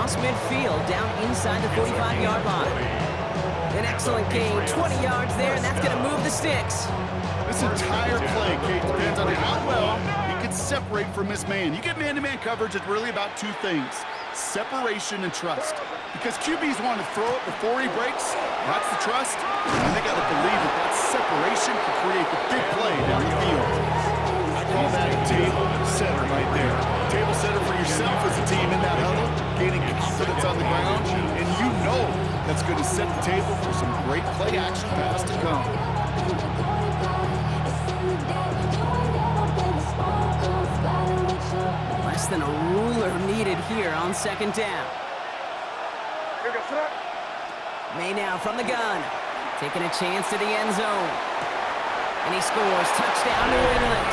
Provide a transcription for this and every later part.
across midfield, down inside the 45-yard line. An excellent gain, 20 yards there, and that's going to move the sticks. This entire play, Kate, depends on how well he can separate from his man. You get man-to-man coverage, it's really about two things: separation and trust. Because QBs want to throw it before he breaks, that's the trust, and they got to believe that that separation can create the big play down the field. I call that a table setter right there. Table setter for yourself as a team in that huddle, gaining confidence on the ground, and you know that's going to set the table for some great play action pass to come. Less than a ruler needed here on second down. May now from the gun, taking a chance to the end zone. And he scores. Touchdown, New England.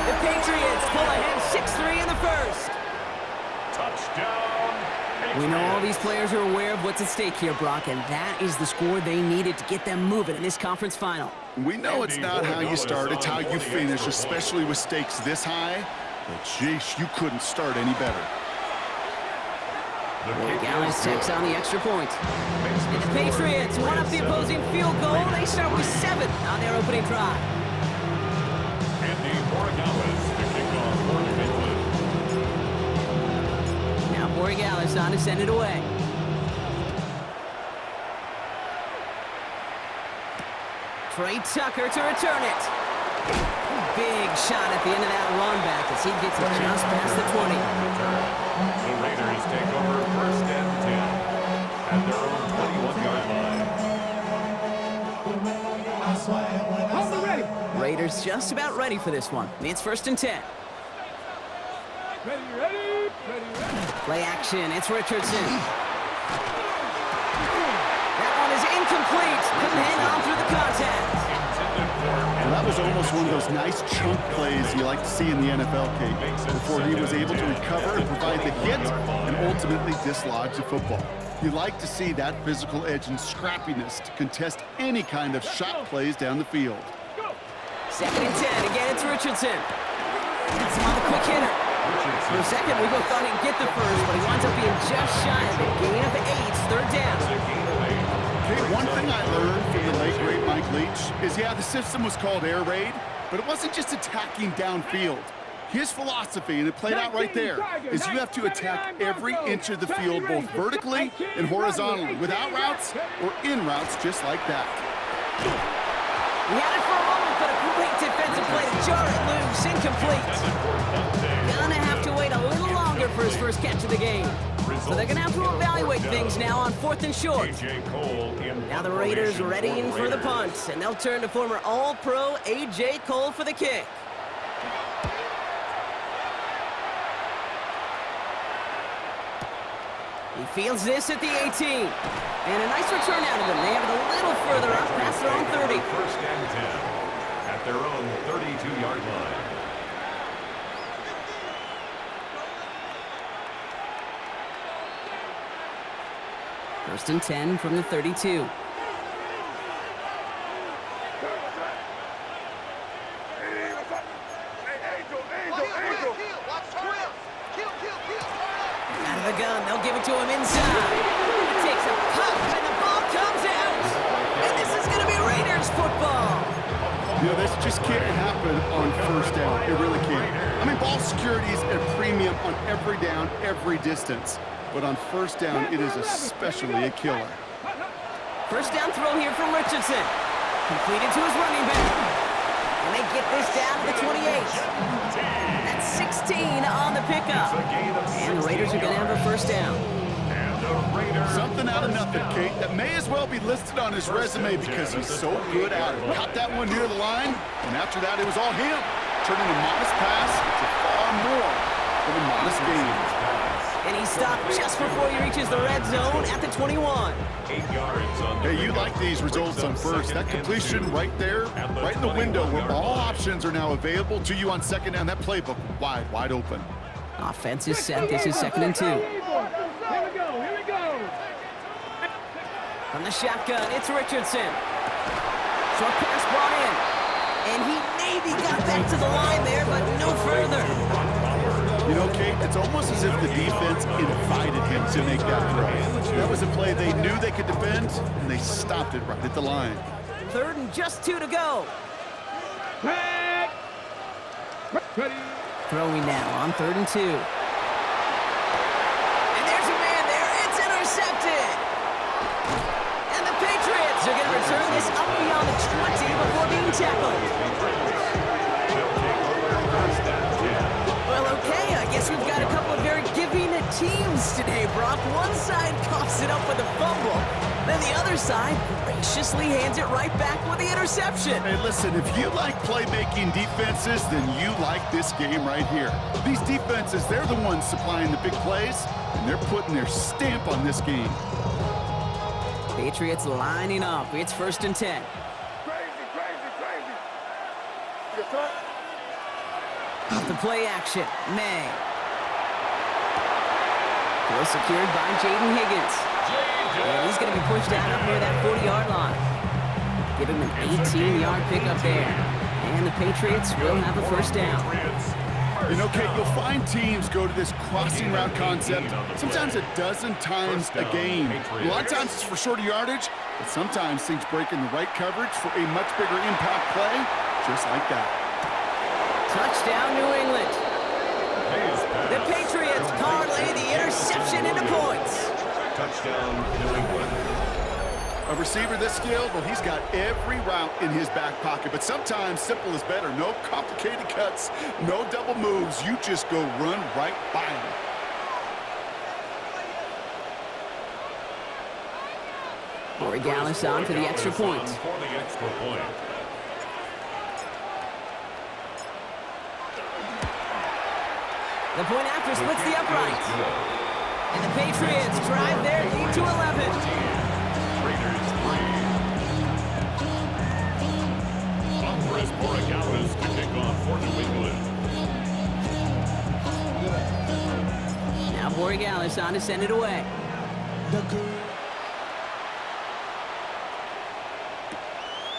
The Patriots pull ahead 6-3 in the first. Touchdown. We know all these players are aware of what's at stake here, Brock, and that is the score they needed to get them moving in this conference final. We know it's not how you start, it's how you finish, especially with stakes this high. But, jeez, you couldn't start any better. Gallis takes on the extra point. And the Patriots one up the opposing field goal. They start with 7 on their opening drive. Andy Borregales to kick off for New England. Now Borregales on to send it away. Trey Tucker to return it. Big shot at the end of that run back as he gets it just past the 20. The Raiders take over first and 10 at their own 21-yard line. Raiders just about ready for this one. It's first and 10. Ready. Play action. It's Richardson. That one is incomplete. Couldn't hang on through the contact. Well, that was almost one of those nice chunk plays you like to see in the NFL, Kate, before he was able to recover and provide the hit and ultimately dislodge the football. You like to see that physical edge and scrappiness to contest any kind of shot plays down the field. Second and 10. Again, it's Richardson. That's him on the quick hitter. For a second, we both thought he'd get the first, but he winds up being just shy of a gain of 8. Third down. Okay, one thing I learned from the late, great Mike Leach is, yeah, the system was called air raid, but it wasn't just attacking downfield. His philosophy, and it played out right there, is you have to attack every inch of the field, both vertically and horizontally, without routes or in routes, just like that. He had it for a moment, but a great defensive play to jar it loose. Incomplete. Gonna have to wait a little longer for his first catch of the game. So they're gonna have to evaluate things now on 4th and short. Now the Raiders ready in for the punt, and they'll turn to former All-Pro A.J. Cole for the kick. He fields this at the 18. And a nice return out of them. They have it a little further up past their own 30. First and 10 at their own 32-yard line. First and 10 from the 32. Out of the gun, they'll give it to him inside. He takes a pop, and the ball comes out. And this is going to be Raiders football. You know, this just can't happen on first down. It really can't. I mean, ball security is at premium on every down, every distance. But on first down, it is especially a killer. First down throw here from Richardson. Completed to his running back. And they get this down to the 28. That's 16 on the pickup. And the Raiders are going to have a first down. Something out of nothing, Kate, that may as well be listed on his resume because he's so good at it. Caught that one near the line, and after that, it was all him. Turning a modest pass into far more than a modest gain. And he stopped just before he reaches the red zone at the 21. 8 yards on the Hey, you like these results on first. That completion right there, right in the window where all options are now available to you on second down. That playbook wide open. Offense is set. This is 2nd and 2. Here we go. From the shotgun, it's Richardson. Short pass brought in. And he maybe got back to the line there, but no further. You know, Kate, it's almost as if the defense invited him to make that throw. That was a play they knew they could defend, and they stopped it right at the line. 3rd and just 2 to go. Back. Ready. Throwing now on 3rd and 2. And there's a man there. It's intercepted. And the Patriots are going to return this up beyond the 20 before being tackled. Well, okay, I guess we've got a couple of very giving teams today, Brock. One side coughs it up with a fumble. Then the other side graciously hands it right back with the interception. Hey, listen, if you like playmaking defenses, then you like this game right here. These defenses, they're the ones supplying the big plays, and they're putting their stamp on this game. Patriots lining up. It's 1st and 10. Crazy. Your son? Off the play action, May. Well secured by Jaden Higgins. And he's going to be pushed out up near that 40-yard line. Give him an 18-yard pickup there. And the Patriots will have a 1st down. You know, Kate, you'll find teams go to this crossing route concept sometimes a dozen times a game. A lot of times it's for shorter yardage, but sometimes things break in the right coverage for a much bigger impact play, just like that. Touchdown, New England. The Patriots parlay the interception into points. Touchdown, New England. A receiver this skilled, well, he's got every route in his back pocket, but sometimes simple is better. No complicated cuts, no double moves. You just go run right by him. Corey Gallis on for the extra point. For the extra point. The point after splits the upright. And the Patriots drive their lead to 11. Raiders 3. Andres Borregales to kick off for New England. Now Borregales on to send it away.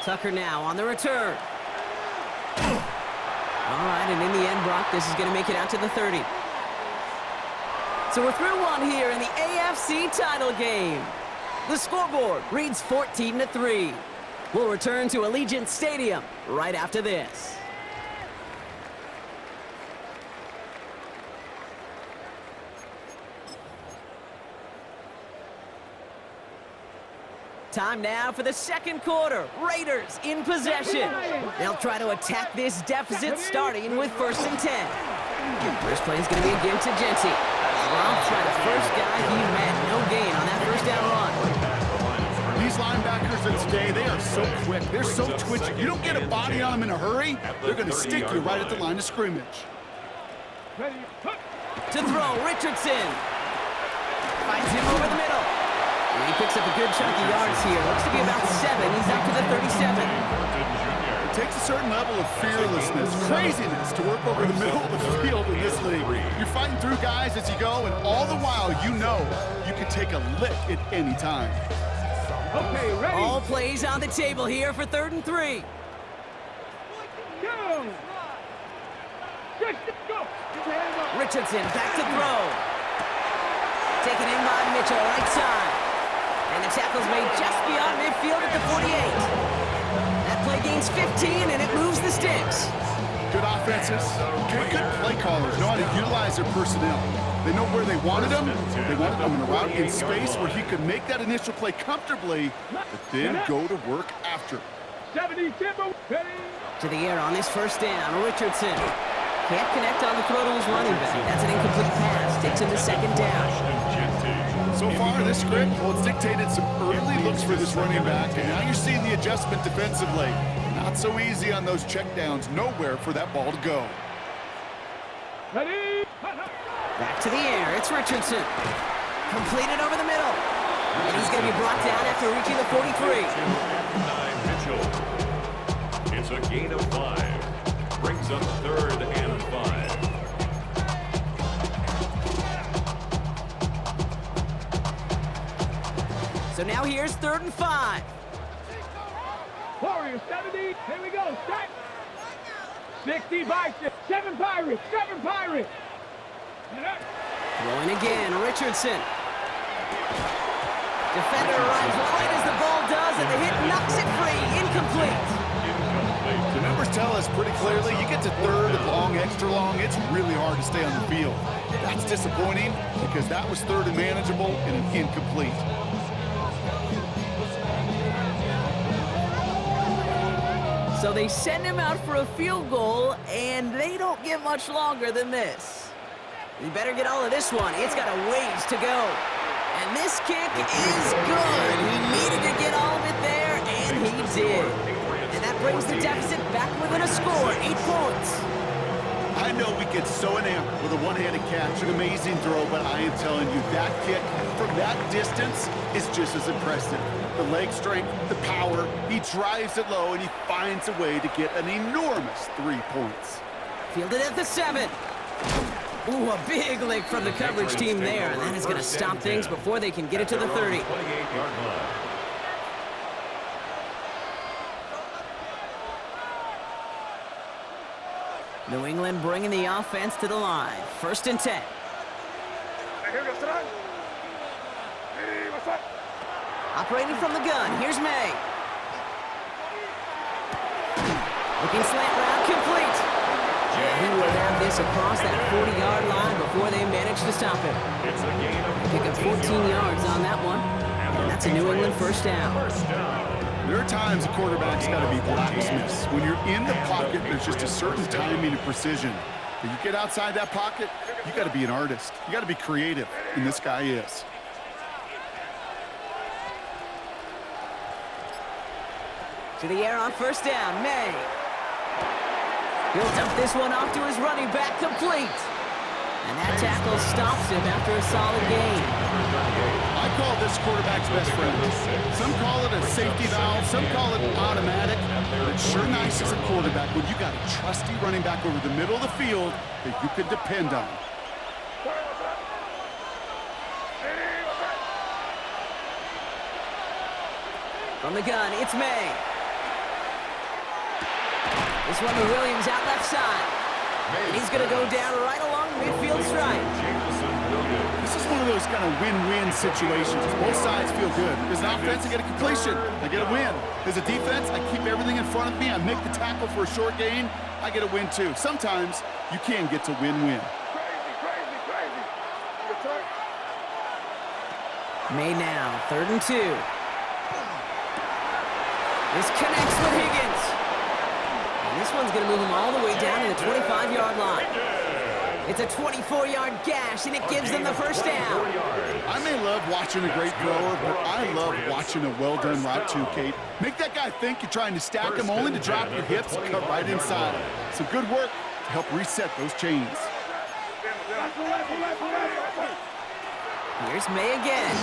Tucker now on the return. All right, and in the end, Brock, this is going to make it out to the 30. So we're through one here in the AFC title game. The scoreboard reads 14-3. We'll return to Allegiant Stadium right after this. Time now for the 2nd quarter. Raiders in possession. They'll try to attack this deficit starting with 1st and 10. First play is going to be again to Genty. Rob tried the first guy he met. No gain on that 1st down run. These linebackers of today, they are so quick. They're so twitchy. You don't get a body on them in a hurry, they're going to stick you right at the line of scrimmage. To throw, Richardson. Finds him over the middle. And he picks up a good chunk of yards here. Looks to be about 7. He's up to the 37. It takes a certain level of fearlessness, craziness to work over the middle of the field in this league. You're fighting through guys as you go, and all the while you know you can take a lick at any time. Okay, ready? All plays on the table here for 3rd and 3. Go! Just go! Get your hands up. Richardson back to throw. Taken in by Mitchell, right side. And the tackle's made just beyond midfield at the 48. That play gains 15, and it moves the sticks. Good offenses, good play callers know how to utilize their personnel. They know where they wanted them. They wanted them in a route in space where he could make that initial play comfortably, but then go to work after. 70 tempo, ready? To the air on this 1st down, Richardson. Can't connect on the throw to his running back. That's an incomplete pass. Takes him to 2nd down. So far, this script, well, it's dictated some early looks for this running back, and now you're seeing the adjustment defensively. Not so easy on those checkdowns. Nowhere for that ball to go. Ready? Back to the air. It's Richardson. Completed over the middle. And he's going to be brought down after reaching the 43. 9 Mitchell. It's a gain of 5. Brings up 3rd and 5. So now here's 3rd and 5. Warriors, 70. Here we go. Start. 60 Bison. 7 Pirates. 7 Pirates. Throwing again, Richardson. Defender arrives right as the ball does, and the hit knocks it free. Incomplete. The numbers tell us pretty clearly, you get to third and long, extra long, it's really hard to stay on the field. That's disappointing because that was third and manageable and an incomplete. So they send him out for a field goal, and they don't get much longer than this. You better get all of this one. It's got a ways to go. And this kick is good. He needed to get all of it there, and he did. And that brings the deficit back within a score, 8 points. I know we get so enamored with a one-handed catch, an amazing throw, but I am telling you, that kick from that distance is just as impressive. The leg strength, the power, he drives it low, and he finds a way to get an enormous 3 points. Fielded at the 7. Ooh, a big lick from the coverage team there, and that is going to stop things before they can get it to the 30. 28-yard line. New England bringing the offense to the line. 1st and 10. Operating from the gun, here's May. Looking slant route, complete. He will have this across that 40-yard line before they manage to stop him. It's a gain of Pick up 14 yards on that one, and that's a New England first down. There are times a quarterback's got to be blacksmiths. When you're in the pocket, there's just a certain timing and precision. When you get outside that pocket, you got to be an artist. You got to be creative, and this guy is. To the air on 1st down, May. He'll dump this one off to his running back, complete. And that tackle stops him after a solid gain. I call this quarterback's best friend. Some call it a safety valve, some call it automatic, but it's sure nice as a quarterback when you got a trusty running back over the middle of the field that you can depend on. From the gun, it's May. This one to Williams out left side. And he's going to go down right along the midfield stripe. This is one of those kind of win-win situations. Both sides feel good. As an offense, I get a completion. I get a win. As a defense, I keep everything in front of me. I make the tackle for a short gain. I get a win, too. Sometimes you can get to win-win. May now, 3rd and 2. This connects with Higgins. And this one's going to move him all the way down to the 25-yard line. It's a 24-yard gash, and it gives them the first down. I may love watching a great thrower, but I love watching a well-done route too, Kate. Make that guy think you're trying to stack him only to drop your hips and cut right inside. Some good work to help reset those chains. Here's May again.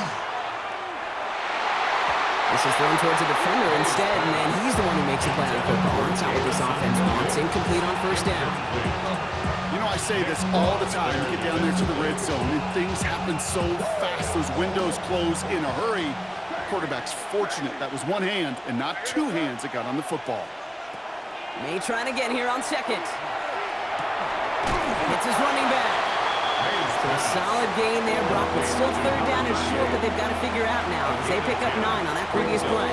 This is thrown towards the defender instead, and then he's the one who makes a play on football. That's not what this offense wants. Incomplete on 1st down. You know, I say this all the time. You get down there to the red zone, and things happen so fast. Those windows close in a hurry. The quarterback's fortunate that was one hand and not two hands that got on the football. May trying again here on 2nd. It's his running back. So a solid gain there, Brock, but still 3rd down is short that they've got to figure out now as they pick up 9 on that previous play.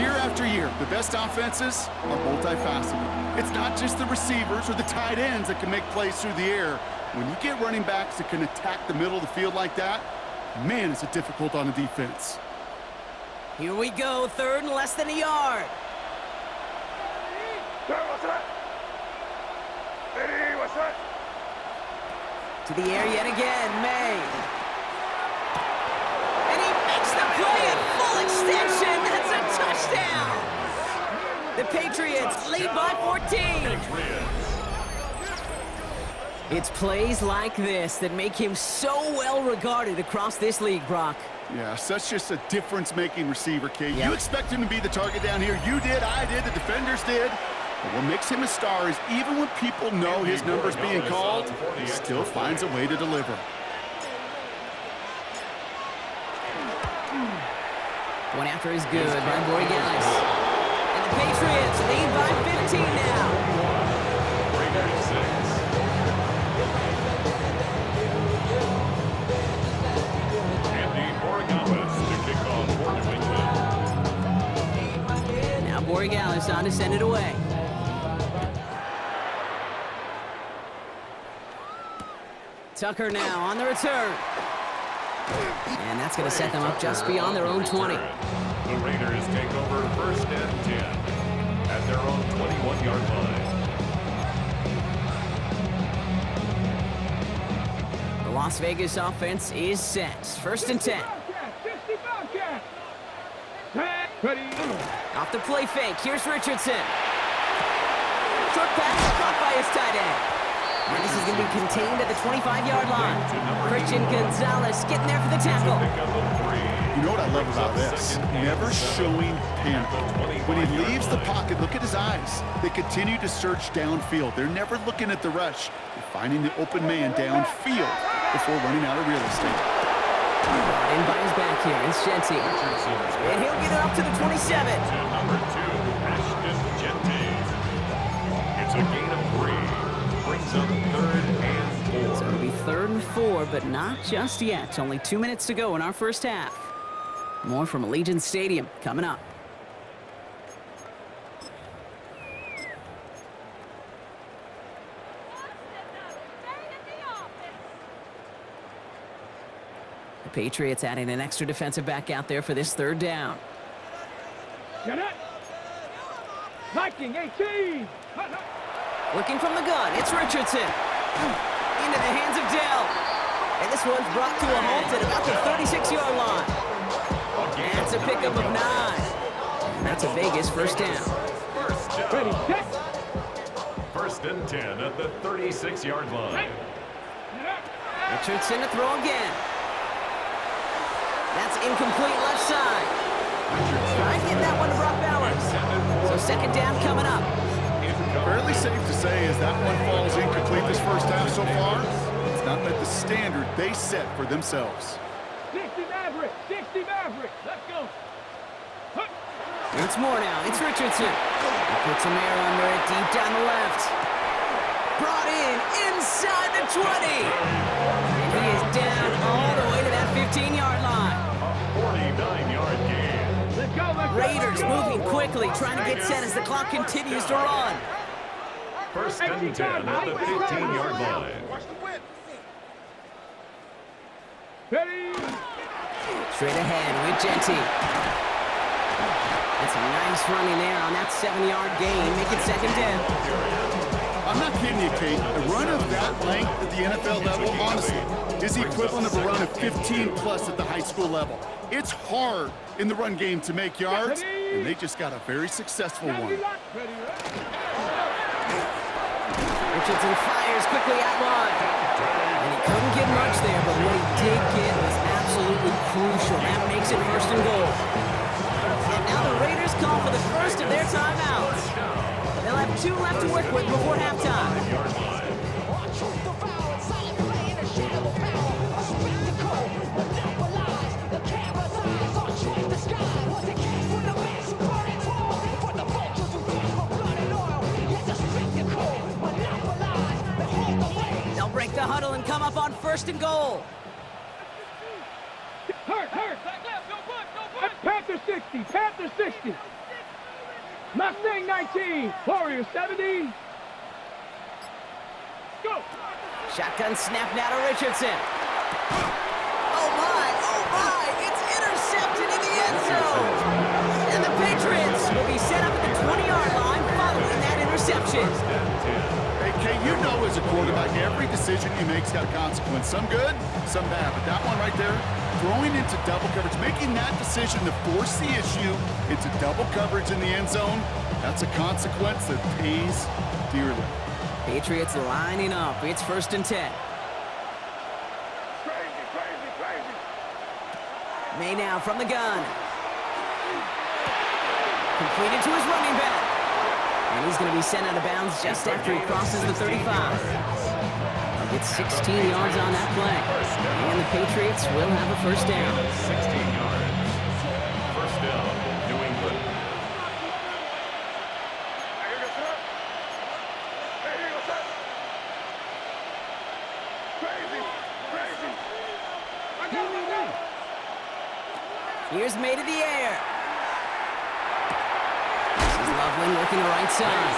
Year after year, the best offenses are multifaceted. It's not just the receivers or the tight ends that can make plays through the air. When you get running backs that can attack the middle of the field like that, man, is it difficult on a defense. Here we go, 3rd and less than a yard. To the air yet again, May. And he makes the play at full extension. That's a touchdown. The Patriots lead by 14. It's plays like this that make him so well regarded across this league, Brock. Yeah, such just a difference-making receiver, Kate. Yep. You expect him to be the target down here. You did, I did, the defenders did. But what makes him a star is even when people know his number's being called, he still finds a way to deliver. One after is good by Borregales. And the Patriots lead by 15 now. Gonzalez on to send it away. Tucker now on the return. And that's going to set them up just beyond their own 20. The Raiders take over 1st and 10 at their own 21-yard line. The Las Vegas offense is set. 1st and 10. Off the play fake. Here's Richardson. Short pass caught by his tight end. And this is going to be contained at the 25-yard line. Christian Gonzalez getting there for the tackle. You know what I love about this? Never showing panic. When he leaves the pocket, look at his eyes. They continue to search downfield. They're never looking at the rush. They're finding the open man downfield before running out of real estate. Brought in by his back here. It's Genty. And he'll get it up to the 27. Number 2, Ashton Genty. It's a gain of 3. Brings up 3rd and 4. So it'll be 3rd and 4, but not just yet. Only 2 minutes to go in our first half. More from Allegiant Stadium coming up. The Patriots adding an extra defensive back out there for this 3rd down. Get it. Viking 18. Looking from the gun, it's Richardson. Into the hands of Dell. And this one's brought to a halt at about the 36-yard line. That's a pickup of 9. And that's a Vegas 1st down. Ready, set. 1st and 10 at the 36-yard line. Richardson to throw again. That's incomplete left side. Try and get that one to Brock Bowers. So 2nd down coming up. Fairly safe to say as that one falls incomplete this first half so far, it's not met the standard they set for themselves. 60 Maverick, 60 Maverick. Let's go. Once more now, it's Richardson. He puts some air under it deep down the left. Brought in inside the 20. And he is down all the way to that 15-yard line. 49-yard gain. Let's go, let's go. Raiders moving quickly, trying to get set as the clock continues to run. 1st and 10 at the 15-yard line. Ready. Straight ahead with Genty. That's a nice running there on that 7-yard gain. Make it 2nd down. I'm not kidding you, Kate. A run of that length at the NFL level, honestly, is the equivalent of a run of 15-plus at the high school level. It's hard in the run game to make yards, and they just got a very successful one. Richardson fires quickly out wide. And he couldn't get much there, but what he did get was absolutely crucial. That makes it 1st and goal. And now the Raiders call for the first of their timeouts. They'll have 2 left to work with before halftime. They'll break the huddle and come up on 1st and goal. Hurt. Panther 60, Panther 60. Mustang 19, Warrior 70. Go. Shotgun snap now to Richardson. Oh my, it's intercepted in the end zone. And the Patriots will be set up at the 20-yard line following that interception. Hey, Kate, you know as a quarterback, every decision you make's got a consequence. Some good, some bad. But that one right there, throwing into double coverage, making that decision to force the issue into double coverage in the end zone, that's a consequence that pays dearly. Patriots lining up. It's 1st and 10. Crazy. May now from the gun. Completed to his running back. And he's going to be sent out of bounds just after he crosses the 35. He'll get 16 yards on that play. And the Patriots will have a 1st down. 16 yards. 1st down, New England. Here's May to the air. This is Traveling, working the right side.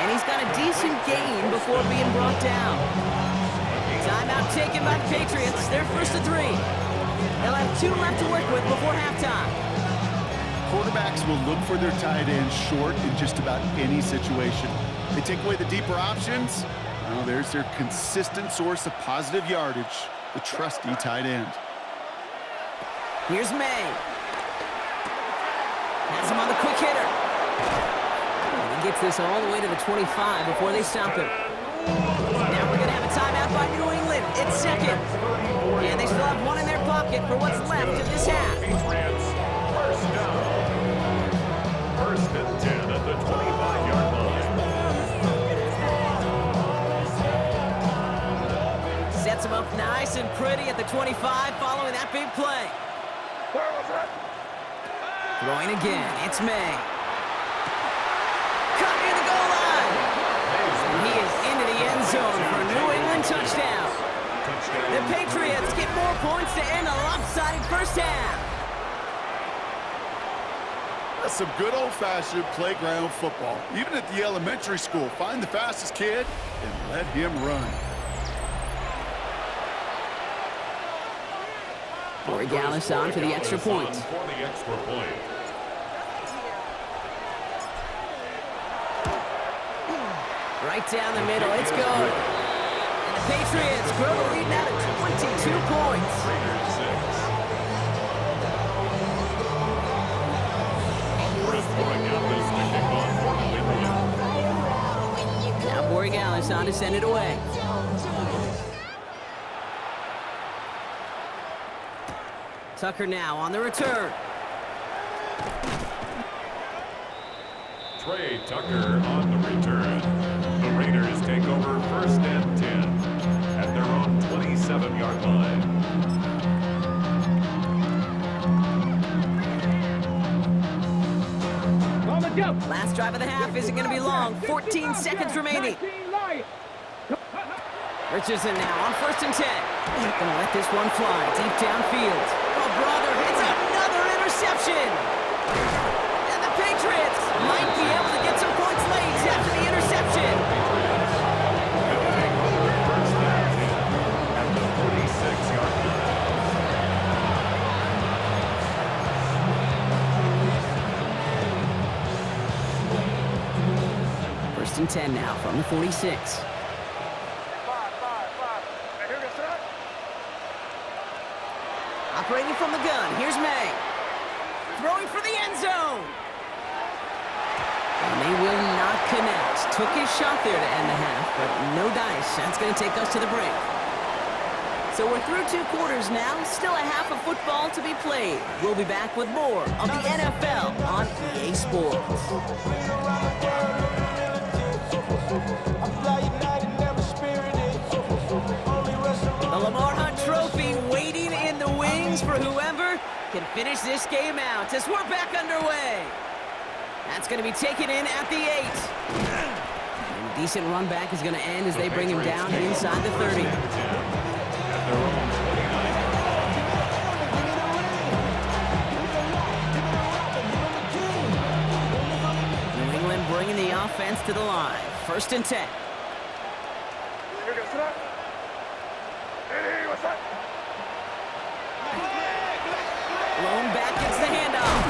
And he's got a decent gain before being brought down. Timeout taken by the Patriots. They're first to 3. They'll have 2 left to work with before halftime. Quarterbacks will look for their tight end short in just about any situation. They take away the deeper options. Well, there's their consistent source of positive yardage, the trusty tight end. Here's May. Has him on the quick hitter. And he gets this all the way to the 25 before they stop him. Now we're going to have a timeout by New England. It's second. And they still have 1 in their pocket for what's left of this half. Patriots, first down. First and 10 at the 25-yard line. Sets him up nice and pretty at the 25 following that big play. Throwing again, it's May. Caught near the goal line. And he is into the end zone for a New England touchdown. The Patriots get more points to end a lopsided first half. That's some good old-fashioned playground football. Even at the elementary school, find the fastest kid and let him run. Corey Gallis on for the extra point. For the extra point. Right down the middle, it's good. And the Patriots grow the lead now to 22 points. Raiders 6. Chris Borregales to kick off for New England. Now Borregales on to send it away. Tucker now on the return. Trey Tucker on the return. The Raiders take over first and 10 at their own 27-yard line. On the go. Last drive of the half isn't going to be long. 14 seconds remaining. 19 Lions. Richardson now on first and 10. Gonna let this one fly deep downfield. Oh, brother, it's another interception. And the Patriots might be able to get some points late after the interception. They'll take over first and 10 at the 46-yard line. First and 10 now from the 46. Operating from the gun, here's May. Throwing for the end zone. And they will not connect. Took his shot there to end the half, but no dice. That's going to take us to the break. So we're through 2 quarters now. Still a half of football to be played. We'll be back with more of the NFL on EA Sports. The Lamar Hunt Trophy waiting in the wings for whoever can finish this game out as we're back underway. That's going to be taken in at the 8. And a decent run back is going to end as they bring him down inside the 30. New England bringing the offense to the line. First and 10. Lone back gets the handoff.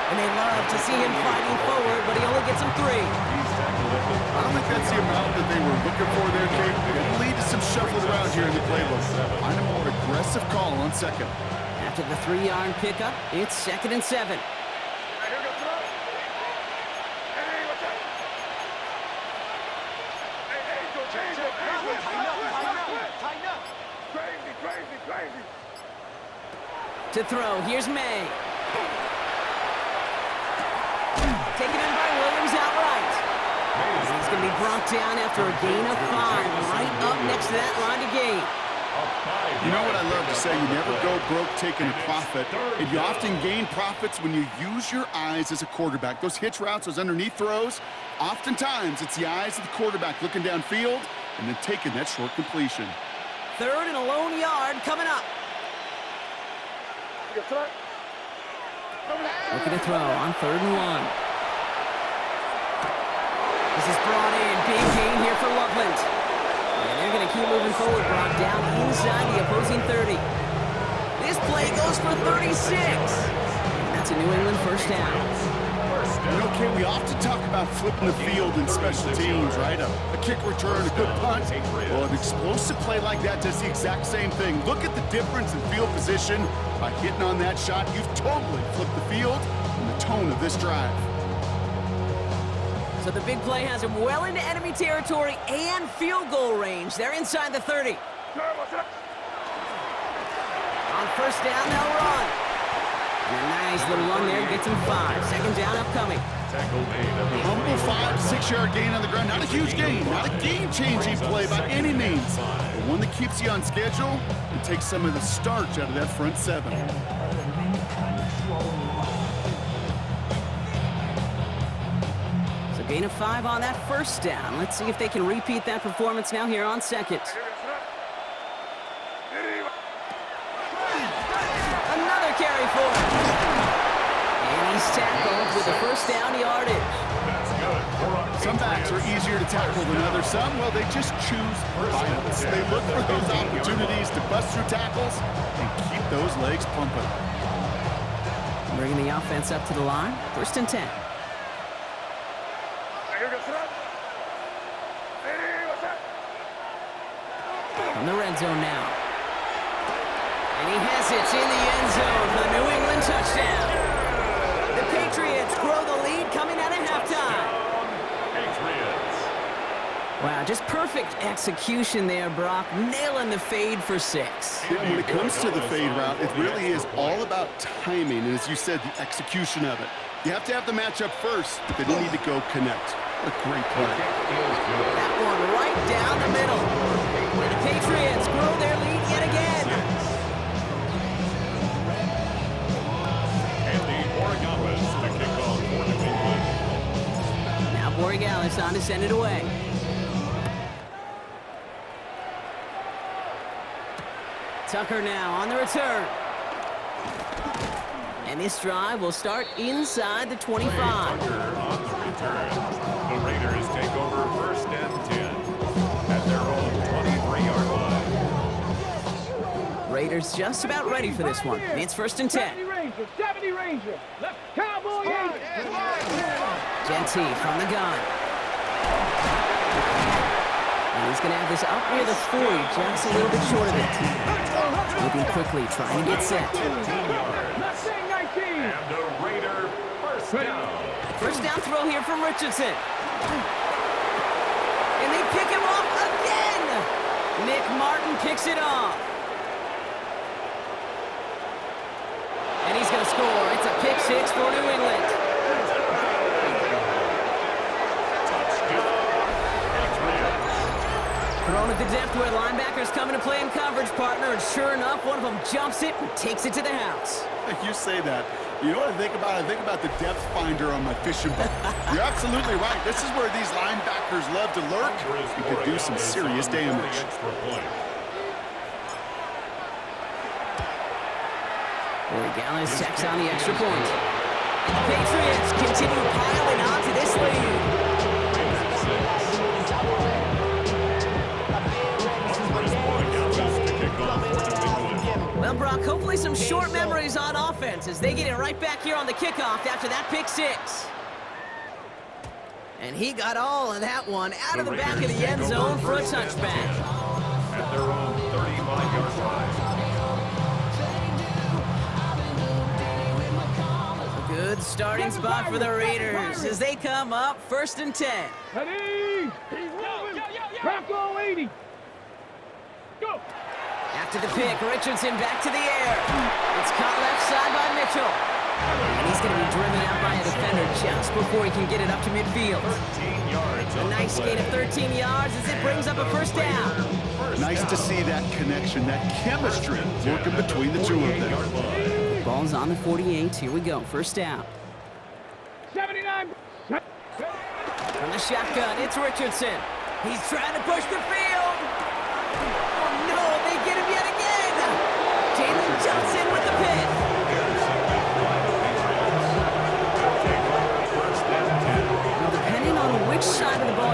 And they love to see him fighting forward, but he only gets him 3. I don't think that's the amount that they were looking for there, Kate. It'll lead to some shuffling around here in the playbook. Find a more aggressive call on second. After the 3-yard pickup, it's second and 7. To throw, here's May. Taken in by Williams outright. And he's going to be brought down after a gain of 5, right up next to that line to gain. You know what I love to say? You never go broke taking a profit. And you often gain profits when you use your eyes as a quarterback. Those hitch routes, those underneath throws, oftentimes it's the eyes of the quarterback looking downfield and then taking that short completion. 3rd and a lone yard coming up. Looking to throw on 3rd and 1. is brought in. Big gain here for Loveland. And they're going to keep moving forward. Brought down inside the opposing 30. This play goes for 36. That's a New England first down. You know, Kate, we often talk about flipping the field in special teams, right? A kick return, a good punt. Well, an explosive play like that does the exact same thing. Look at the difference in field position. By hitting on that shot, you've totally flipped the field and the tone of this drive. So the big play has him well into enemy territory and field goal range. They're inside the 30. On first down, they'll run. And a nice little run there gets him 5. Second down upcoming. Humble 5-6-yard gain on the ground. Not a huge gain, not a game-changing play by any means, but one that keeps you on schedule and takes some of the starch out of that front 7. So gain of 5 on that first down. Let's see if they can repeat that performance now here on second. Another carry for him. And he's tackled with the first down yardage. Some backs are easier to tackle than others. Some, well, they just choose violence. They look for those opportunities to bust through tackles and keep those legs pumping. Bringing the offense up to the line. First and 10. From the red zone now. And he has it in the end zone for the New England touchdown. The Patriots grow the lead coming out of halftime. Wow, just perfect execution there, Brock. Nailing the fade for 6. Yeah, when it comes to the fade route, it really is all about timing, and as you said, the execution of it. You have to have the matchup first, but then you need to go connect. A great play. That one right down the middle. And the Patriots grow their lead yet again. The kickoff for New England. Now Borregales on to send it away. Tucker now on the return. And this drive will start inside the 25. Tucker on the return. The Raiders take over first and 10 at their own 23-yard line. Raiders just about ready for this one. It's first and 10. 70 Ranger. Let's Cowboy 8. Genty from the gun. And he's going to have this up near the 40, just a little bit short of it. Moving quickly, trying to get set. 15 yards. Mustang 19. And the Raider first down. First down throw here from Richardson. And they pick him off again. Nick Martin picks it off. And he's going to score. It's a pick 6 for New England. Thrown at the depth where linebackers come into play in coverage, partner, and sure enough, one of them jumps it and takes it to the house. You say that. You know what I think about? I think about the depth finder on my fishing boat. You're absolutely right. This is where these linebackers love to lurk. You could do some serious damage. Borregales checks on the extra point. And the Patriots continue piling onto this lead. Well, Brock, hopefully some short memories on offense as they get it right back here on the kickoff after that pick 6. And he got all of that one out of the back of the end zone for a touchback. At their own 35-yard line. A good starting spot for the Raiders as they come up first and 10. Ready? He's moving. Bronco 80. Go. After the pick, Richardson back to the air. It's caught left side by Mitchell. And he's going to be driven out by a defender just before he can get it up to midfield. 13 yards. A nice gain of 13 yards as it brings up a first down. Nice to see that connection, that chemistry working between the two of them. Ball's on the 48. Here we go. First down. 79. From the shotgun, it's Richardson. He's trying to push the field. Oh, no, they get him yet again. Jalen Johnson with the pick. Now, depending on which side of the ball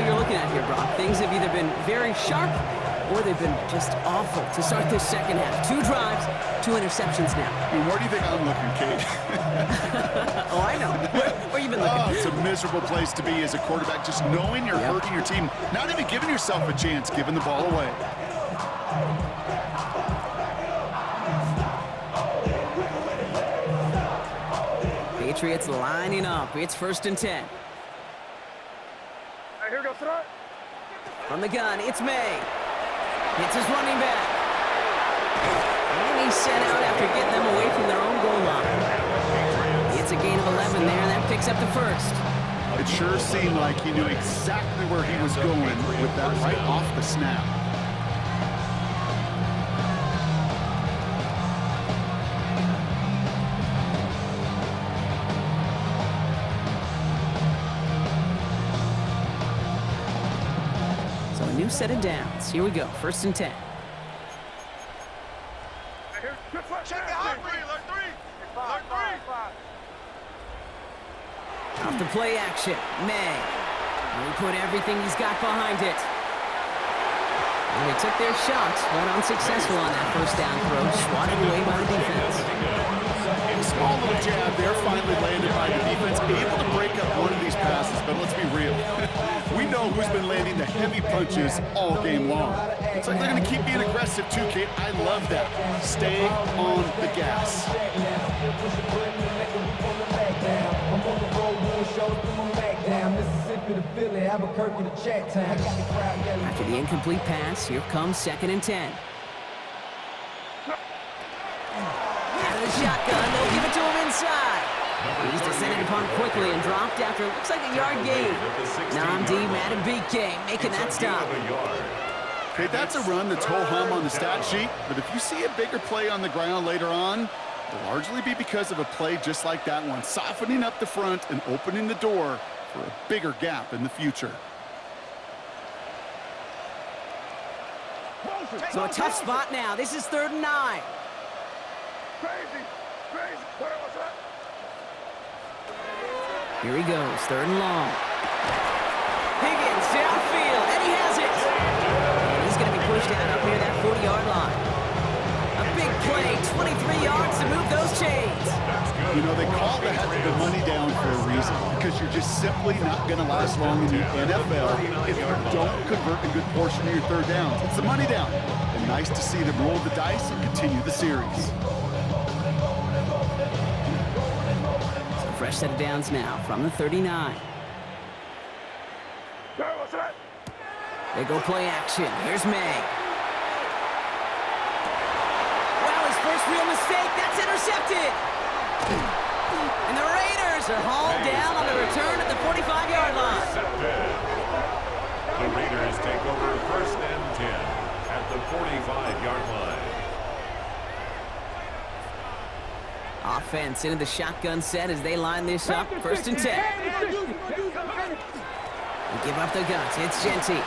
very sharp, or they've been just awful to start this second half. 2 drives, 2 interceptions now. And where do you think I'm looking, Kate? Oh, I know. Where you been looking? Oh, it's a miserable place to be as a quarterback, just knowing you're hurting your team, not even giving yourself a chance, giving the ball away. Patriots lining up. It's 1st and 10. Here goes tonight. From the gun, it's May. Hits his running back. And he's sent out after getting them away from their own goal line. It's a gain of 11 there. That picks up the first. It sure seemed like he knew exactly where he was going with that right off the snap. So a new set of downs. Here we go. 1st and 10. Check it out. Alert three. Off the play action. May. And he put everything he's got behind it. And they took their shots, but unsuccessful on that 1st down throw. Swatted away by the defense. Small little jab there, finally landed by the defense. Able to break up one of these passes, but let's be real. We know who's been landing the heavy punches all game long. It's like they're going to keep being aggressive too, Kate. I love that. Stay on the gas. After the incomplete pass, here comes 2nd and 10. Out of the shotgun, they'll give it to him inside. He's descended upon quickly and dropped after looks like a yard gain. Namdi Matabike making that stop. Okay, that's a run that's ho-hum on the stat sheet, but if you see a bigger play on the ground later on, it'll largely be because of a play just like that one, softening up the front and opening the door for a bigger gap in the future. So a tough spot now. This is 3rd and 9. Crazy. What's that? Here he goes, 3rd and long. Higgins downfield, and he has it. And he's going to be pushed out up near that 40-yard line. A big play, 23 yards to move those chains. You know, they call that the money down for a reason, because you're just simply not going to last long in the NFL if you don't convert a good portion of your 3rd downs. It's the money down. And nice to see them roll the dice and continue the series. Fresh set of downs now from the 39. What's that? They go play action. Here's May. Well, his first real mistake. That's intercepted. And the Raiders are hauled down on the return at the 45-yard line. The Raiders take over 1st and 10 at the 45-yard line. Offense into the shotgun set as they line this up. 1st and 10. They give up the guts. It's Genty.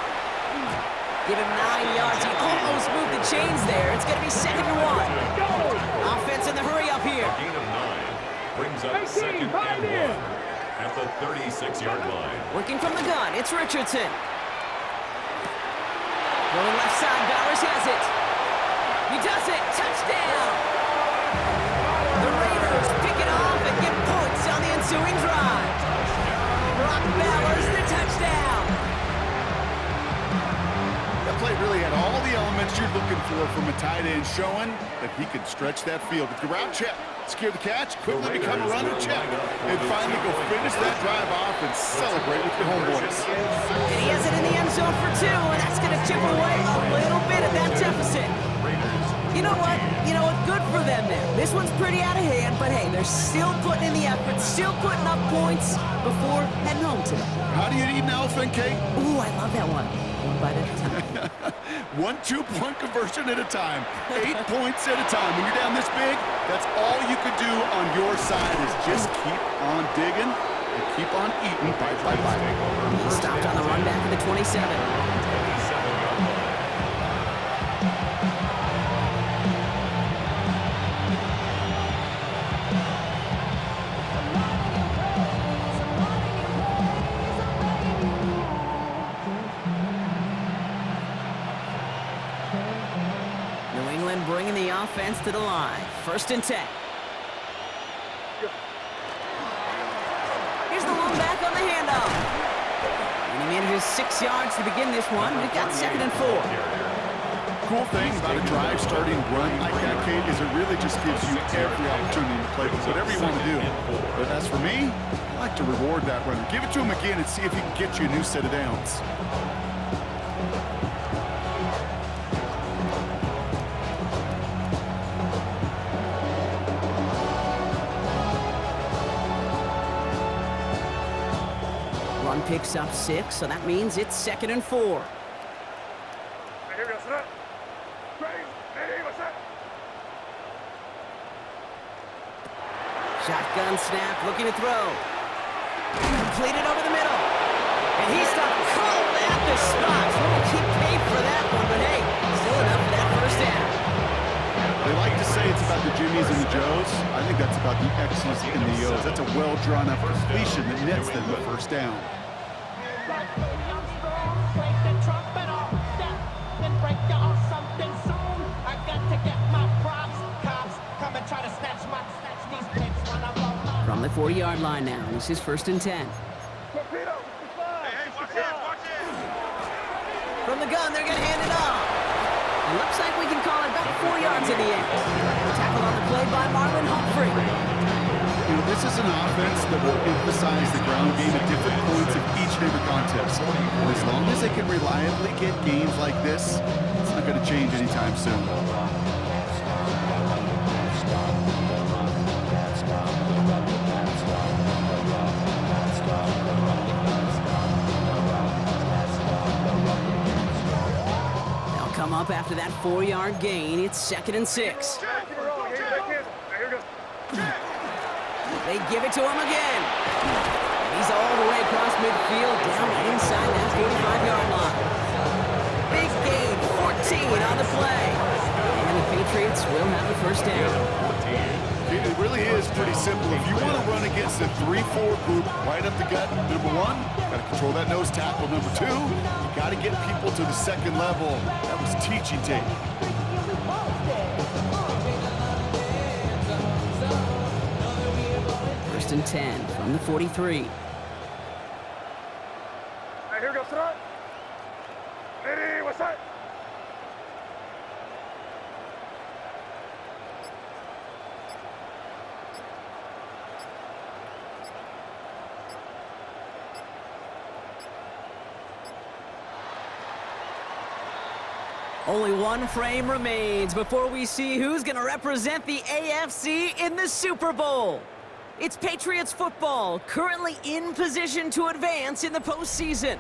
Give him 9 yards. He almost moved the chains there. It's going to be 2nd and 1. Offense in the hurry up here. A gain of 9 brings up 2nd and 1 at the 36-yard line. Working from the gun. It's Richardson. Going left side. Bowers has it. He does it. Touchdown. The Raiders pick it off and get points on the ensuing drive. Brock Bowers, the touchdown. That play really had all the elements you're looking for from a tight end, showing that he could stretch that field. With the route check, secure the catch, quickly become a runner check, and finally go finish that drive off and celebrate with your homeboys. And he has it in the end zone for 2, and that's going to chip away a little bit at that deficit. You know what? Good for them there. This one's pretty out of hand, but hey, they're still putting in the effort, still putting up points before heading home today. How do you eat an elephant, Kate? Ooh, I love that one. One bite at a time. 1 2-point conversion at a time. 8 points at a time. When you're down this big, that's all you could do on your side is just keep on digging and keep on eating bite by bite. He stopped on the run back at the 27. bringing the offense to the line. 1st and 10. Here's the long back on the handoff. And he manages 6 yards to begin this one. We've got 2nd and 4. Cool thing about a drive starting run like that, Kate, is it really just gives you every opportunity to play whatever you want to do. But as for me, I like to reward that runner. Give it to him again and see if he can get you a new set of downs. Run picks up 6, so that means it's 2nd and 4. Shotgun snap, looking to throw. Completed over the middle. And he stopped cold at the spot. We'll keep paid for that one, but hey, still enough for that 1st down. They like to say it's about the Jimmies and the Joes. I think that's about the X's and the O's. That's a well-drawn-up completion that nets them the 1st down. From the 40-yard line now, this is 1st and 10. From the gun, they're going to hand it off. It looks like we can call it about 4 yards in the end. Tackled on the play by Marlon Humphrey. You know, this is an offense that will emphasize the ground game at different points of each and every contest. And as long as they can reliably get games like this, it's not going to change anytime soon. Come up after that 4-yard gain. It's 2nd and 6. They give it to him again. And he's all the way across midfield, down inside that 45-yard line. Big gain, 14 on the play. And the Patriots will have the 1st down. It really is pretty simple. If you want to run against a 3-4 group right up the gut, number 1, got to control that nose tackle. Number 2, you got to get people to the 2nd level. That was teaching tape. First and 10 from the 43. Hey, here goes front. Ready, what's that? Only one frame remains before we see who's going to represent the AFC in the Super Bowl. It's Patriots football, currently in position to advance in the postseason.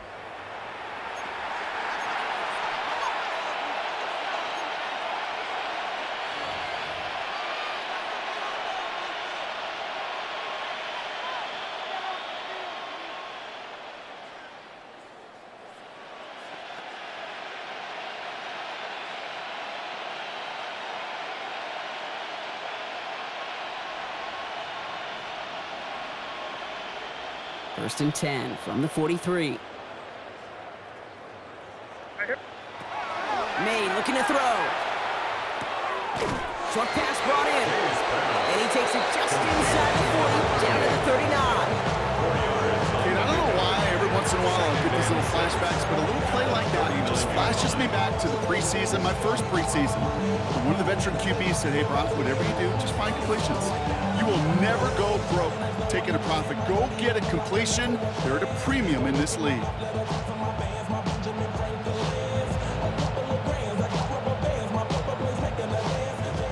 First and 10 from the 43. May looking to throw. Short pass brought in. And he takes it just inside the 40, down to the 39. And I don't know why every once in a while I'll get these little flashbacks, but a little play like that just flashes me back to the preseason, my first preseason. And one of the veteran QBs said, hey, Brock, whatever you do, just find completions. You will never go broke taking a profit. Go get a completion. They're at a premium in this league.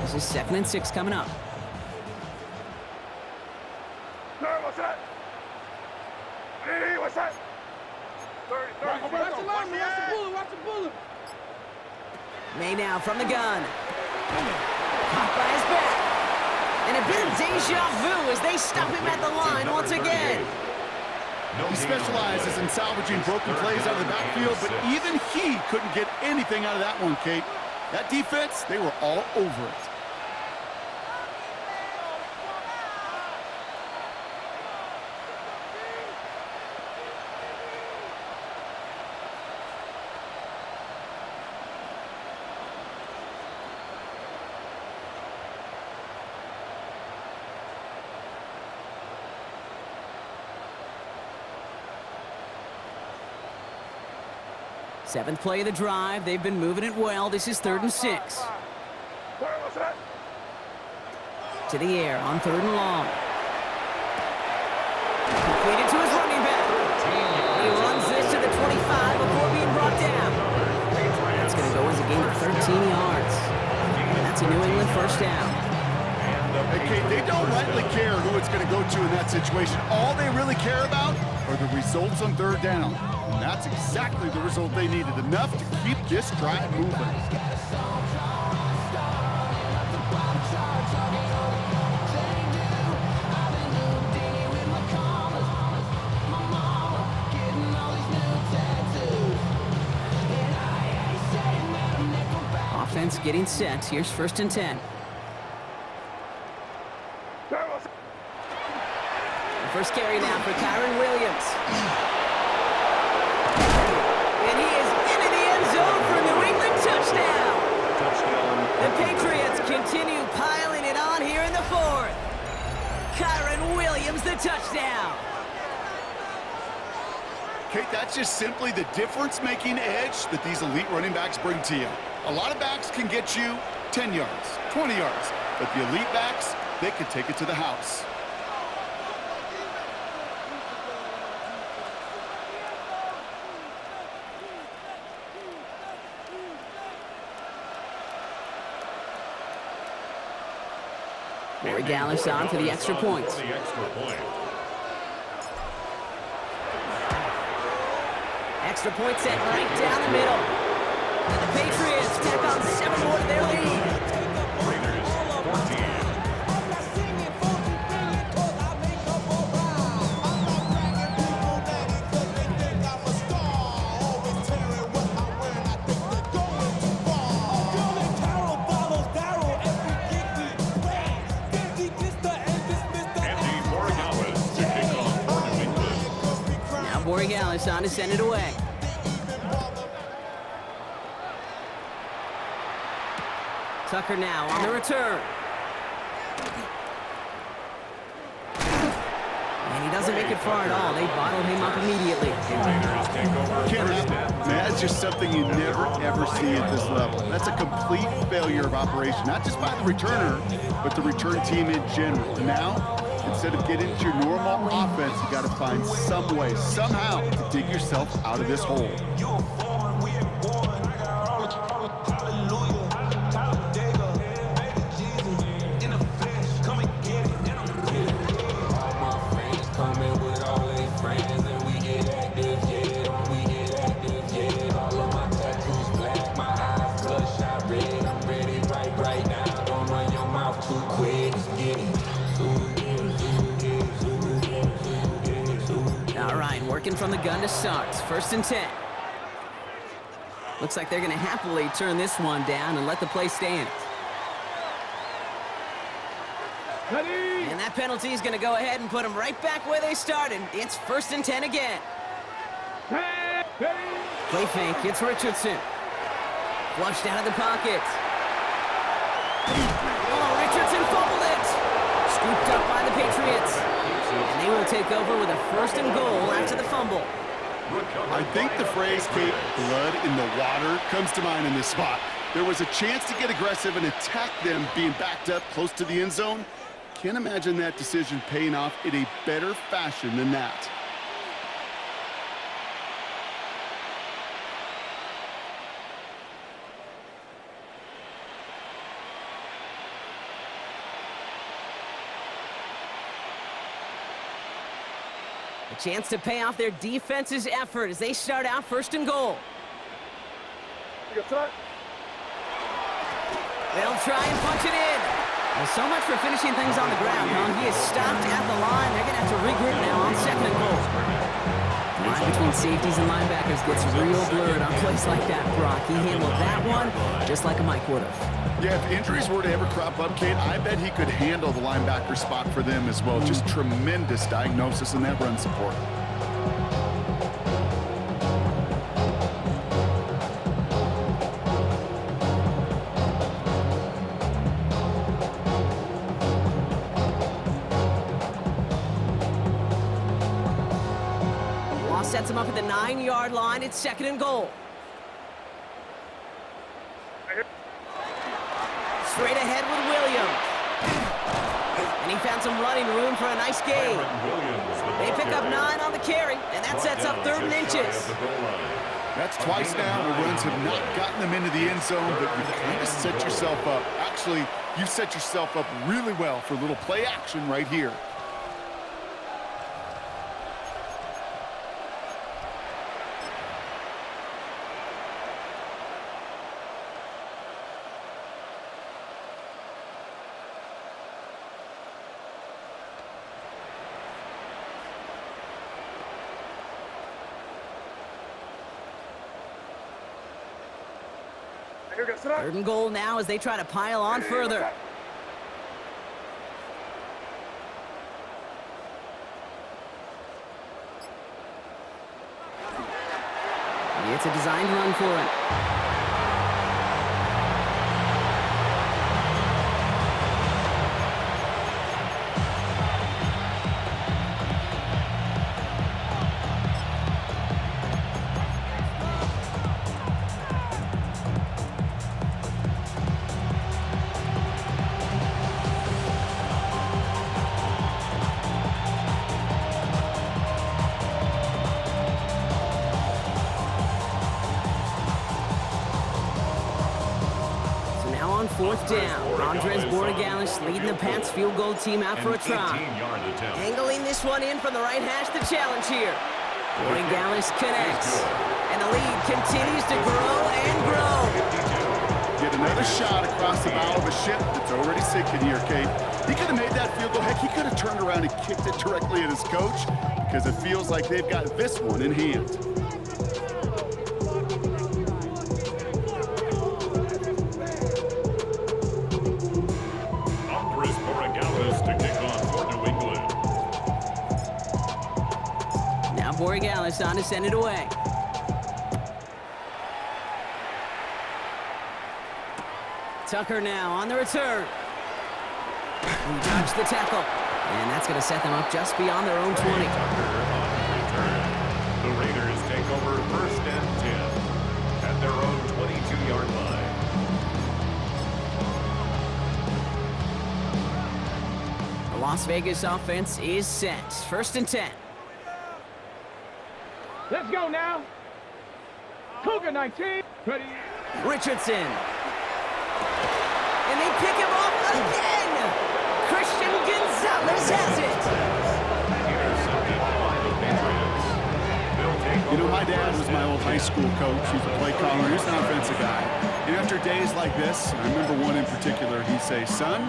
This is 2nd and 6 coming up. What's that? Ready, what's that? 30. Watch the lineman, watch the bullet, watch the bullet. May now from the gun. Caught by his back. And a bit of deja vu as they stop him at the line once again. He specializes in salvaging broken plays out of the backfield, but even he couldn't get anything out of that one, Kate. That defense, they were all over it. Seventh play of the drive. They've been moving it well. This is 3rd and 6. To the air on 3rd and long. Completed to his running back. He runs this to the 25 before being brought down. That's going to go as a gain of 13 yards. That's a New England first down. Okay, they don't rightly care who it's going to go to in that situation. All they really care about are the results on 3rd down. And that's exactly the result they needed. Enough to keep this drive moving. Offense getting set. Here's 1st and 10. First carry now for Kyron Williams. And he is into the end zone for a New England touchdown. The Patriots continue piling it on here in the 4th. Kyron Williams, the touchdown. Kate, that's just simply the difference-making edge that these elite running backs bring to you. A lot of backs can get you 10 yards, 20 yards, but the elite backs, they can take it to the house. Corey Gallis on for the extra point. Extra point set right down the middle. And the Patriots tack on 7 more to their lead. Corey Gallis on to send it away. Tucker now on the return. And he doesn't make it far at all. They bottled him up immediately. Can't happen. That's just something you never, ever see at this level. That's a complete failure of operation, not just by the returner, but the return team in general. Now, instead of getting into your normal offense, you got to find some way, somehow, to dig yourself out of this hole. Working from the gun to start. 1st and 10. Looks like they're going to happily turn this one down and let the play stand. And that penalty is going to go ahead and put them right back where they started. It's 1st and 10 again. Play fake. It's Richardson. Flushed out of the pocket. Oh, Richardson fumbled it. Scooped up by the Patriots. And they will take over with a 1st and goal after the fumble. I think the phrase, Kate, blood in the water, comes to mind in this spot. There was a chance to get aggressive and attack them being backed up close to the end zone. Can't imagine that decision paying off in a better fashion than that. A chance to pay off their defense's effort as they start out 1st and goal. They'll try and punch it in. Well, so much for finishing things on the ground, huh? He is stopped at the line. They're going to have to regroup now on 2nd and goal. The line between safeties and linebackers gets real blurred on plays like that, Brock. He handled that one just like a Mike would have. Yeah, if injuries were to ever crop up, Kate, I bet he could handle the linebacker spot for them as well. Just tremendous diagnosis in that run support. Sets him up at the 9-yard line. It's 2nd and goal. And he found some running room for a nice gain. They pick up 9 on the carry, and that sets up 3rd and inches. That's twice now. The runs have not gotten them into the end zone, but you've kind of set yourself up. Actually, you've set yourself up really well for a little play action right here. Third and goal now as they try to pile on further. It's a designed run for him. On 4th down, Andres Borregales leading the Pats field goal team out for a try. Angling this one in from the right hash to challenge here. Borregales connects, and the lead continues to grow and grow. Get another shot across the bow of a ship that's already sinking here, Kate. He could have made that field goal. Heck, he could have turned around and kicked it directly at his coach because it feels like they've got this one in hand. Borregales on to send it away. Tucker now on the return. He dodged the tackle, and that's going to set them up just beyond their own 20. The Raiders take over 1st and 10 at their own 22-yard line. The Las Vegas offense is set. 1st and 10. Let's go now. Cougar 19. Ready. Richardson. And they pick him off again. Christian Gonzalez has it. You know, my dad was my old high school coach. He's a play caller. He's an offensive guy. And after days like this, I remember one in particular, he'd say, son,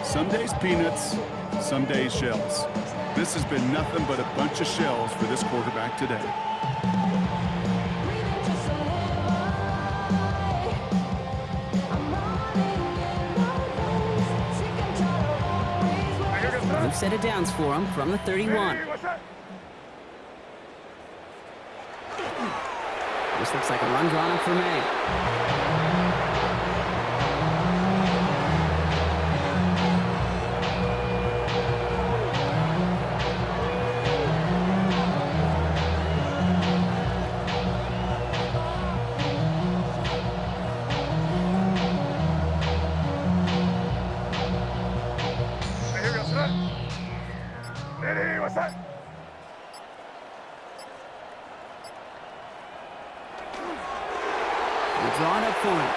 some days peanuts, some days shells. This has been nothing but a bunch of shells for this quarterback today. We've set it downs for him from the 31. This looks like a run drawn up for May. Drawn up for him.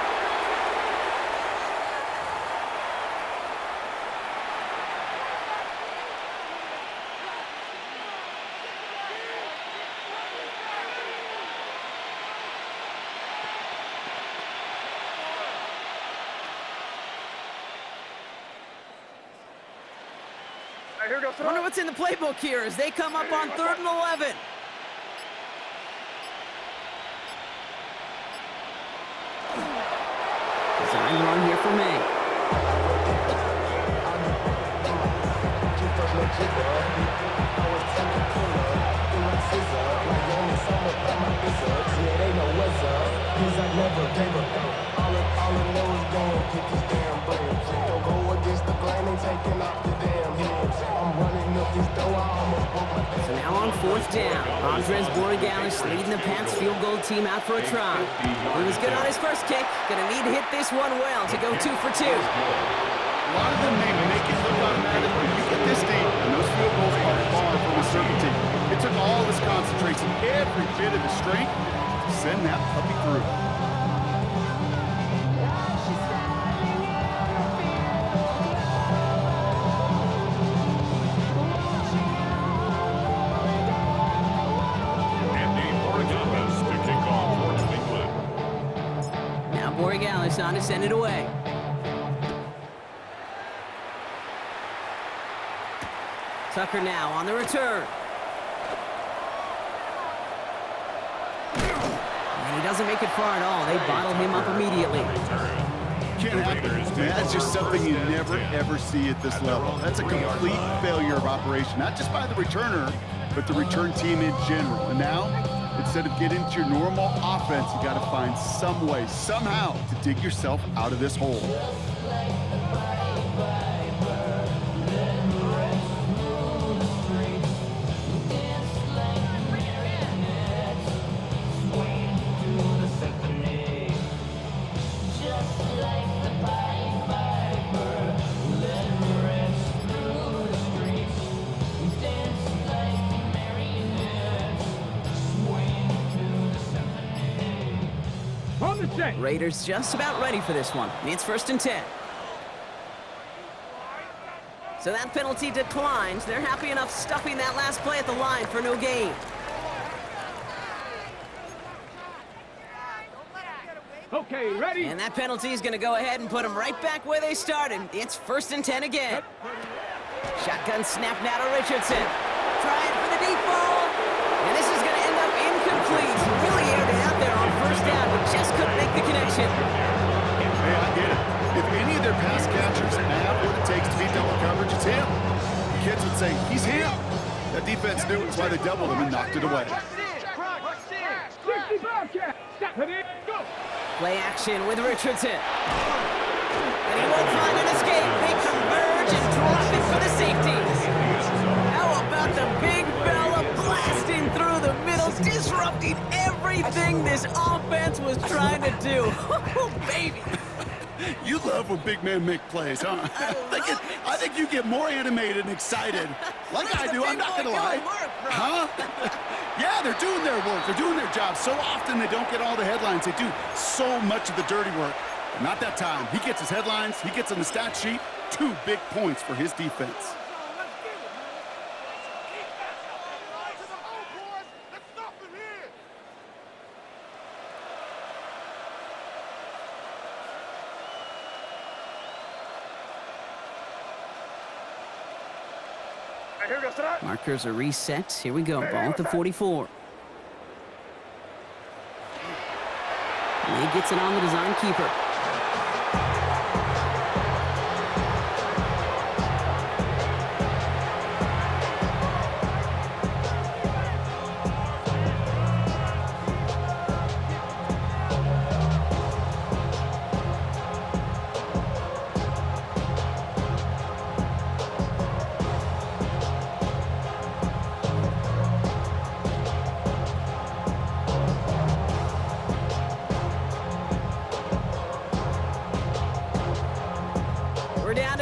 I wonder what's in the playbook here as they come up on 3rd and 11. Design run here for May. So now on 4th down, Andres Borregales leading the Pats field goal team out for a try. He was good on his first kick. Gonna need to hit this one well to go 2 for 2. A lot of them may every bit of the strength to send that puppy through. Borregales on to send it away. Tucker now on the return. And he doesn't make it far at all. They bottle him up immediately. Can't happen. Man, that's just something you never, ever see at this level. That's a complete failure of operation, not just by the returner, but the return team in general. And now, instead of getting into your normal offense, you got to find some way, somehow, to dig yourself out of this hole. Raiders just about ready for this one. It's 1st and 10. So that penalty declines. They're happy enough stuffing that last play at the line for no gain. Okay, ready? And that penalty is going to go ahead and put them right back where they started. It's 1st and 10 again. Shotgun snap now to Richardson. Trying for the deep ball. And this is going to end up incomplete. Really aired it out there on 1st down, but just couldn't make the connection. Hey, I get it. If any of their pass catchers have what it takes to beat double coverage, it's him. The kids would say, he's him. That defense knew it, that's why they doubled him and knocked it away. 60 Bobcat. Step it in. Go. Play action with Richardson. And he won't find an escape. They converge and drop it for the safety. How about the big fella blasting through the middle, disrupting everything this offense was trying to do. Oh, baby. You love when big men make plays, huh? I think you get more animated and excited. Like I do, I'm not going to lie. Huh? Yeah, they're doing their work. They're doing their job. So often they don't get all the headlines. They do so much of the dirty work. But not that time. He gets his headlines. He gets on the stat sheet. 2 big points for his defense. Markers are reset. Here we go. Ball at the 44. And he gets it on the design keeper.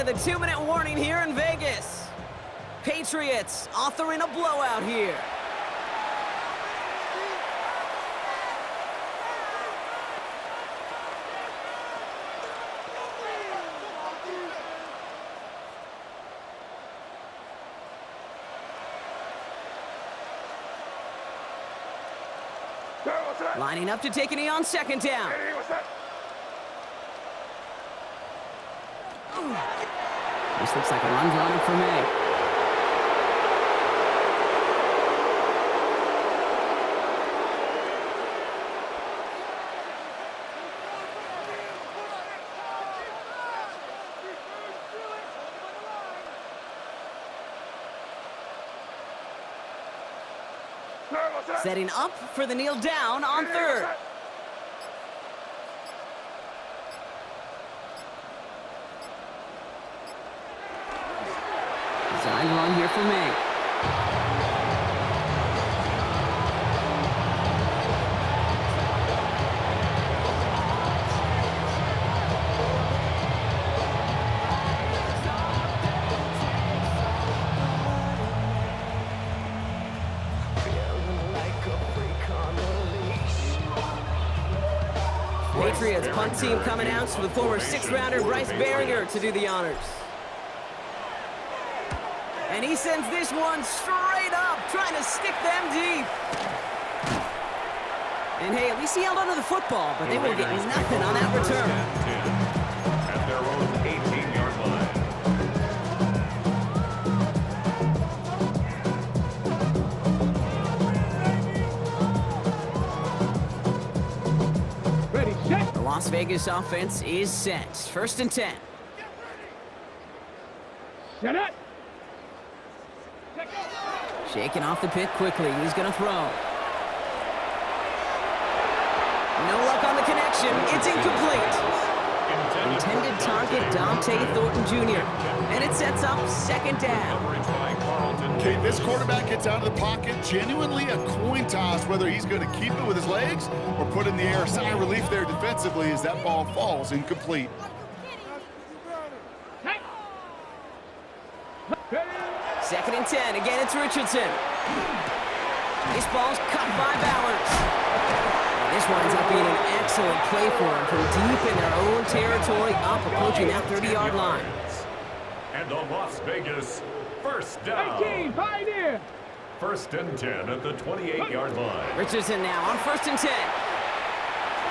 The 2-minute warning here in Vegas. Patriots authoring a blowout here. Lining up to take a knee on 2nd down. This looks like a run drawn for me. Setting up for the kneel down on 3rd. Design run here for me. Patriots punt team coming out to the former 6th-rounder Bryce Behringer to do the honors. And he sends this one straight up, trying to stick them deep. And hey, at least he held onto the football, but they will get nothing on that return. At their own 18-yard line. Ready, set. The Las Vegas offense is set. 1st and 10. Set it. Shaking off the pit quickly. He's going to throw. No luck on the connection. It's incomplete. Intended target, Dante Thornton Jr. And it sets up 2nd down. Okay, this quarterback gets out of the pocket. Genuinely a coin toss whether he's going to keep it with his legs or put in the air. Sigh of relief there defensively as that ball falls incomplete. 2nd and 10. Again, it's Richardson. This ball's cut by Bowers. And this winds up being an excellent play for him from deep in their own territory, up approaching that 30-yard line. And the Las Vegas 1st down. 18, Pioneer. 1st and 10 at the 28-yard line. Richardson now on 1st and 10.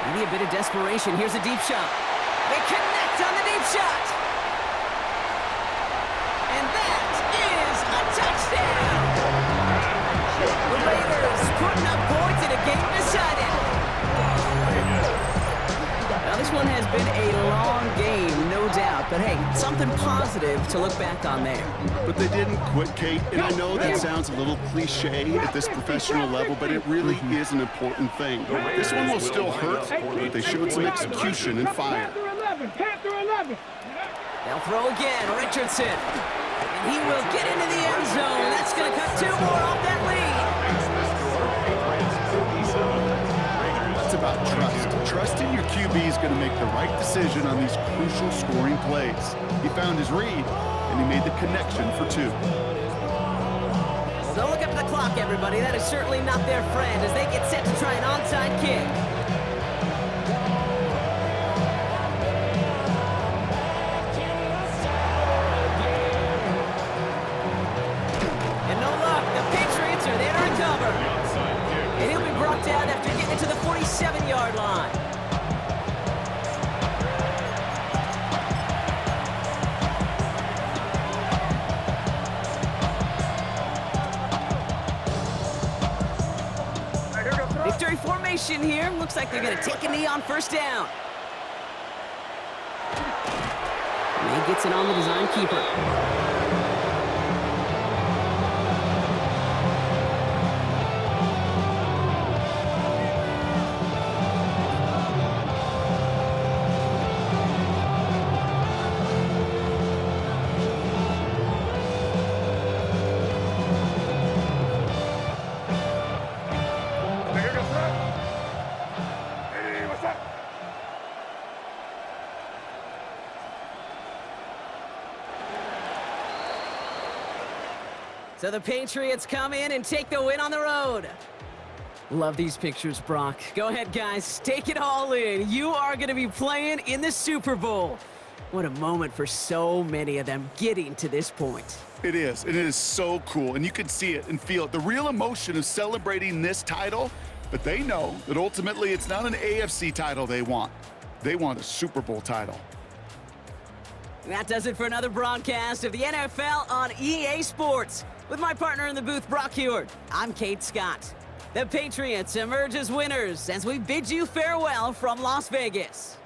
Maybe a bit of desperation. Here's a deep shot. They connect on the deep shot. And that is a touchdown. The Raiders putting up points in a game decided. Now this one has been a long game, no doubt. But hey, something positive to look back on there. But they didn't quit, Kate, and I know that sounds a little cliche at this professional level, but it really is an important thing. This one will still hurt, but they showed some execution and fire. Panther 11. They'll throw again, Richardson. And he will get into the end zone. That's going to cut 2 more off that lead. It's about trust. Trusting your QB is going to make the right decision on these crucial scoring plays. He found his read, and he made the connection for 2. Well, don't look up at the clock, everybody. That is certainly not their friend as they get set to try an onside kick. And no luck. The Patriots are there to recover. And he'll be brought down after getting to the 47-yard line. Victory formation here. Looks like they're going to take a knee on 1st down. May gets it on the design keeper. So the Patriots come in and take the win on the road. Love these pictures, Brock. Go ahead, guys. Take it all in. You are going to be playing in the Super Bowl. What a moment for so many of them getting to this point. It is, and it is so cool, and you can see it and feel it. The real emotion of celebrating this title, but they know that ultimately it's not an AFC title they want. They want a Super Bowl title. That does it for another broadcast of the NFL on EA Sports. With my partner in the booth, Brock Heward, I'm Kate Scott. The Patriots emerge as winners as we bid you farewell from Las Vegas.